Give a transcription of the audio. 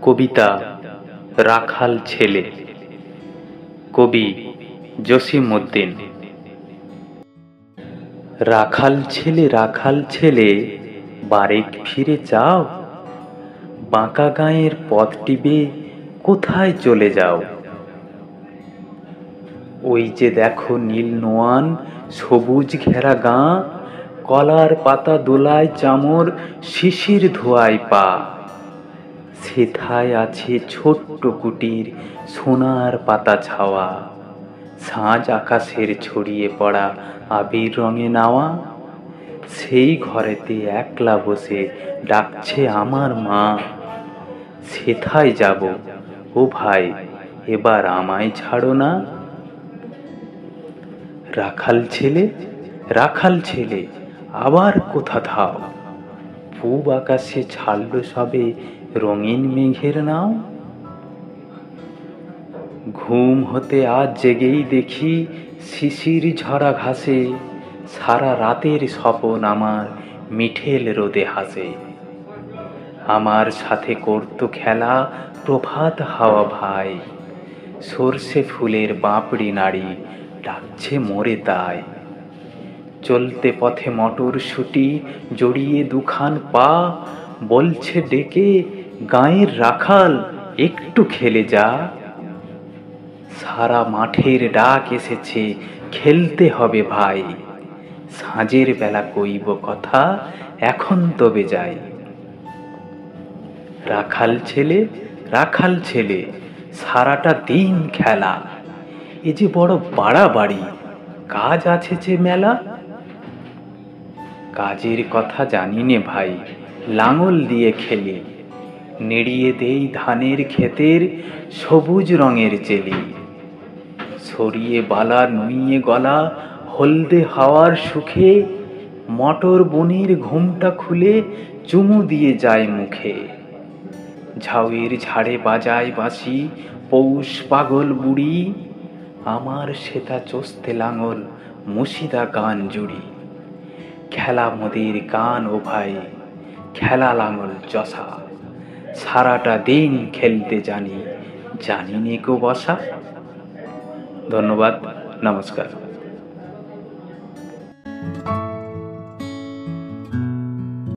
কবিতা রাখাল ছেলে, কবি জসিমউদ্দিন। রাখাল ছেলে বারেক ফিরে যাও, বাঁকা গাঁয়ের পথটি বেয়ে কোথায় চলে যাও? ওই যে দেখো নীল নোয়ান সবুজ ঘেরা গাঁ, কলার পাতা দোলায় চামর, শিশির ধোয়ায় পা। সেথায় আছে ছোট্ট কুটির, সোনার পাতা ছাওয়া, সাঁঝ আকাশের ছড়িয়ে পড়া আবির রঙে নাওয়া। সেই ঘরেতে একলা বসে ডাকছে আমার মা, সেথায় যাব ও ভাই, এবার আমায় ছাড়ো না। রাখাল ছেলে আবার কোথা ধাও, পূব আকাশে ছাড়লো সবে রঙিন মেঘের নাও। ঘুম হতে আজ জেগেই দেখি শিশির ঝরা ঘাসে, সারা রাতের স্বপন আমার মিঠেল রোদে হাসে। আমার সাথে করতো খেলা প্রভাত হাওয়া ভাই, সর্ষে ফুলের বাঁপড়ি নাড়ি ডাকছে মোরে তাই। চলতে পথে মটরশুঁটি জড়িয়ে দুখান পা, বলছে ডেকে গাঁয়ের রাখাল একটু খেলে যা। সারা মাঠের ডাক এসেছে খেলতে হবে ভাই, সাঁঝের বেলা কইব কথা এখন তবে যাই। রাখাল ছেলে সারাটা দিন খেলা, এ যে বড় বাড়াবাড়ি, কাজ আছে যে মেলা। কাজের কথা জানি নে ভাই, লাঙল দিয়ে খেলি, নেড়িয়ে দেই ধানের ক্ষেতের সবুজ রঙের চেলি। সরিয়ে বালা নুইয়ে গলা হলদে হাওয়ার সুখে, মটর বনির ঘুমটা খুলে চুমু দিয়ে যায় মুখে। ঝাউয়ের ঝাড়ে বাজায় বাঁশি পৌষ পাগল বুড়ি, আমার সেতা চস্তে লাঙল মুশিদা গান জুড়ি। খেলা মোদের গান ও ভাই, খেলা লাঙল চষা, সারাটা দিন খেলতে জানি নে কো বসা। ধন্যবাদ, নমস্কার।